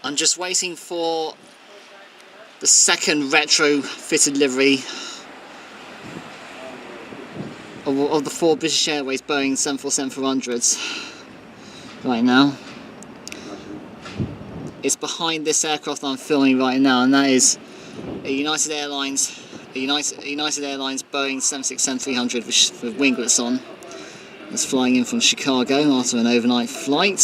I'm just waiting for the second retro-fitted livery of the 4 British Airways Boeing 747-400s right now. It's behind this aircraft I'm filming right now, and that is a United Airlines Boeing 767-300 with winglets on. It's flying in from Chicago after an overnight flight.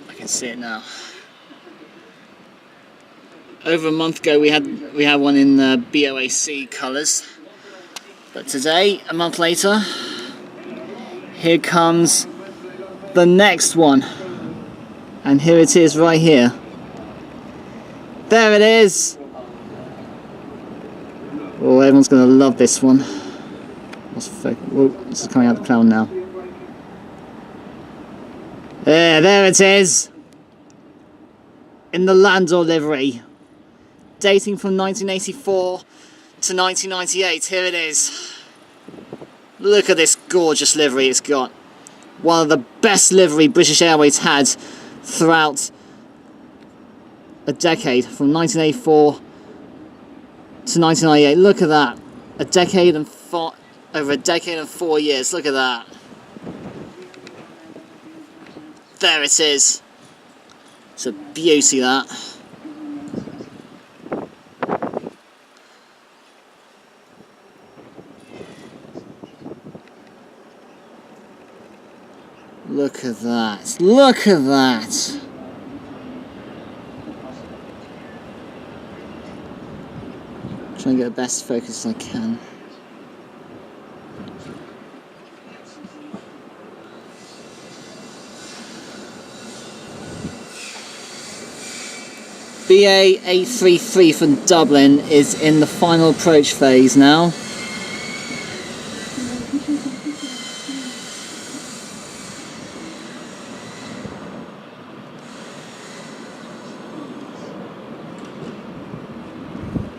I can see it now. Over a month ago we had one in BOAC colours, but today, a month later, here comes the next one, and here it is right here. There it is! Oh, everyone's going to love this one. Oh, this is coming out of the cloud now. There it is! In the Landor livery. Dating from 1984 to 1998. Here it is. Look at this gorgeous livery it's got. One of the best livery British Airways had throughout a decade, from 1984 to 1998. Look at that. Over a decade and 4 years. Look at that. There it is. It's a beauty, that. Look at that. Look at that. Trying to get the best focus I can. BA 833 from Dublin is in the final approach phase now.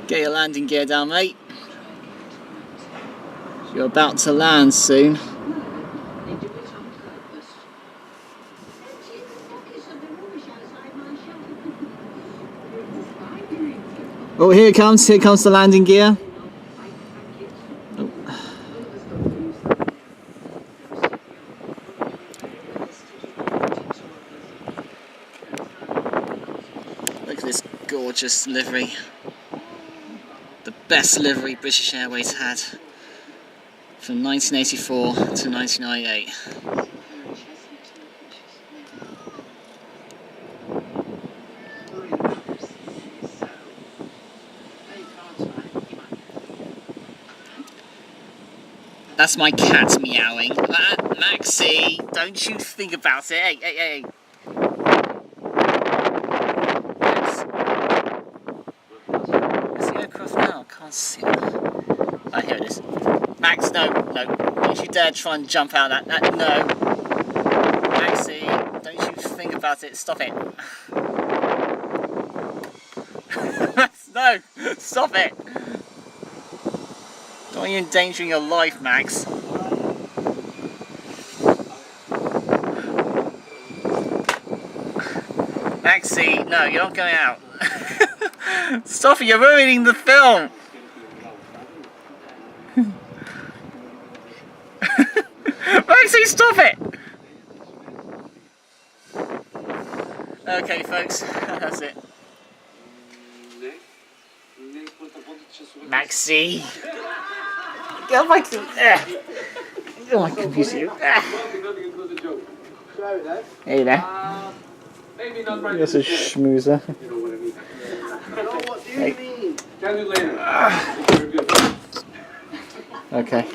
Get your landing gear down, mate. You're about to land soon. Oh, here it comes the landing gear. Oh. Look at this gorgeous livery. The best livery British Airways had from 1984 to 1998. That's my cat meowing. Maxie, don't you think about it. Hey. Can't see it. Oh, here it is. Max, no. Don't you dare try and jump out of that. No. Maxie, don't you think about it. Stop it. No, stop it. Don't want you endangering your life, Max. Maxie, no, you're not going out. Stop it, you're ruining the film. Maxie, stop it! Okay, folks, that's it. Maxie! Get my computer! Hey there. That's a schmoozer. What do you mean? Okay.